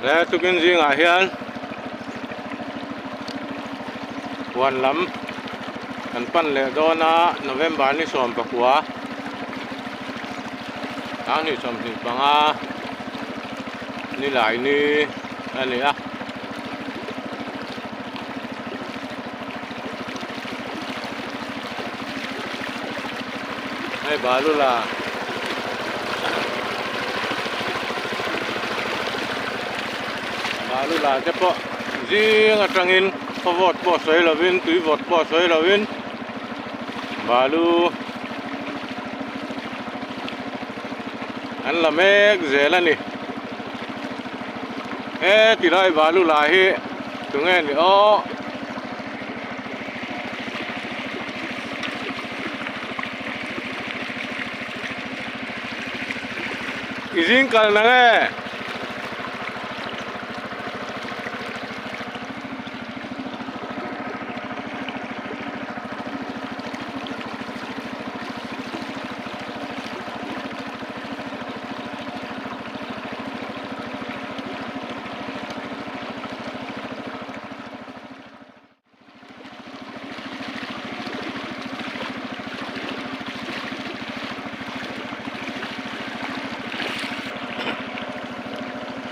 Re tukin jing a hian wan lam kan pan le dona November ni som pakua ni som ni panga ni lai ni ani a ai balula te po jing atangin vot po soi lovin tui vot po soi lovin balu an lamek zelani tirai balu la hi tungen ni o izin kal na nge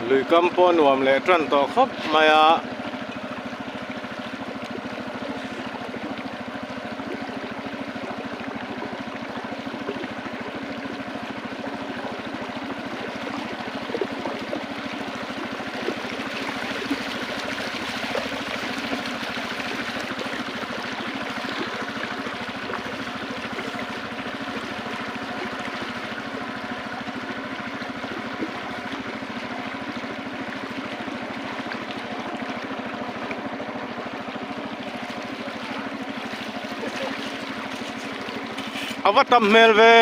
lui campo nuam le tran to khop maya awa tam mel ve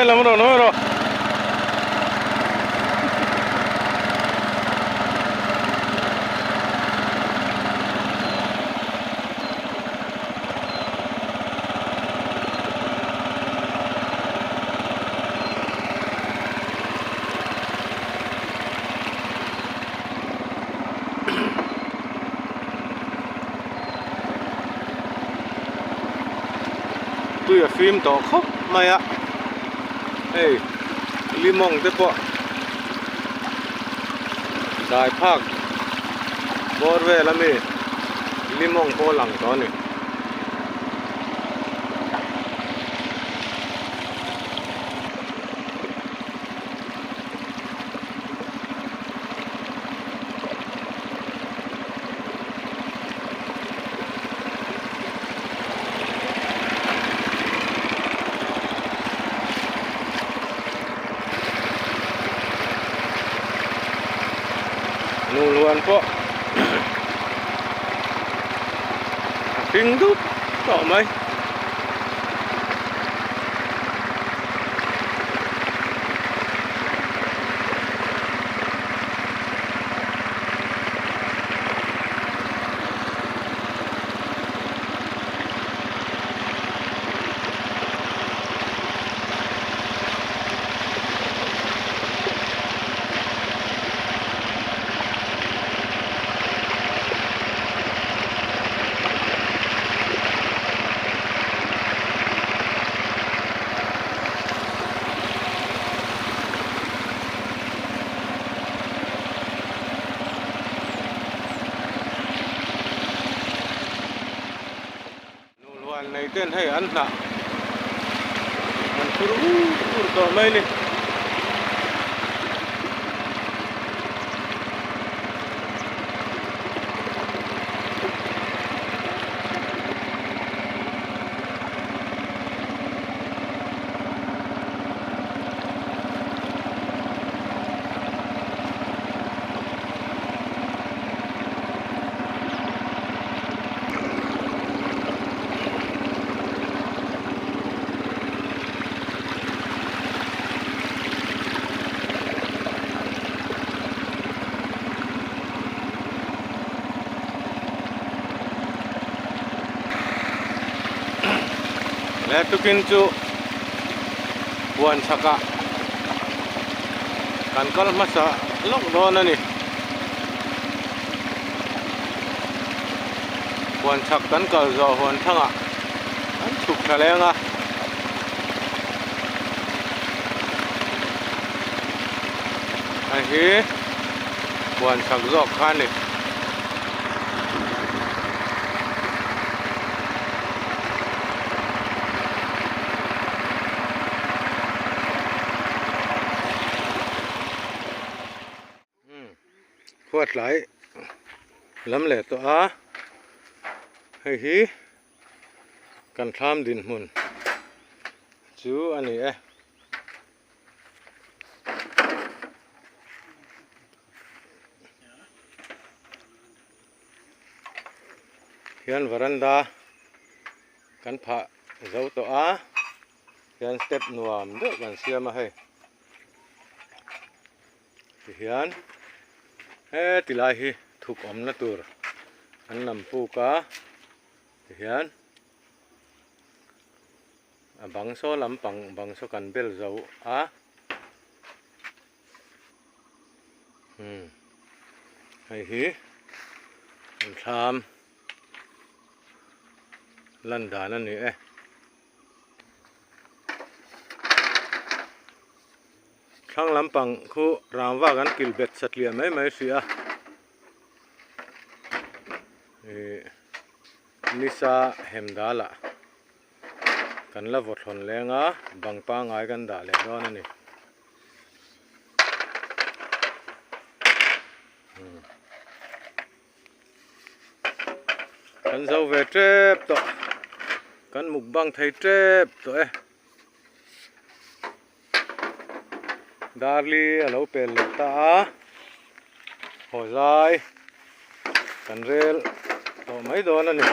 làm đâu nữa rồi tôi ở phim tổ khóc mày ạ. Hey, limong te po. Dai phak. Bor ve lami. Limong po lang to ni. Nuluan po. Pindot. Ito may. เต้นให้อันหนักมันคือตัวไม่นี่และทุกินจูวันสักกันกลมาสะล็อกโดนนี่วันสักกันกลจะวันทั้งอันฉุกทะเลงไอ้เหี้ยวันสักจอกขันนี่ขวดไหลล้ำเหล่ตัวเฮ้ยกันทำดินมุนจูอันนี้เฮียนวรันดากันพะเจ้าตัวเฮียนสเต็ปนัวมเด้อกันเสียมาให้เฮียนติลาฮีถูกอมนัตัวอันนำปูกาเฮียนบังโซลำปังบังโซกันเบลเจ้าให้ฮีทำลันดานั่นนี่ข้างลำปังคู่รามว่ากันกิลเบ็ดสัตว์เลี้ยงไม่เสียนิสาเฮมดาละกันละวดหนแรงบังปังไอกันดาเลยด้วยนั่นนี่กันเจ้าเวทเจ็บตัวกันมุกบังไทยเจ็บตัวดาร์ลีเราเป็นเล็กตาหัวใจกันเรลตัวไม่โดนนั่นนี่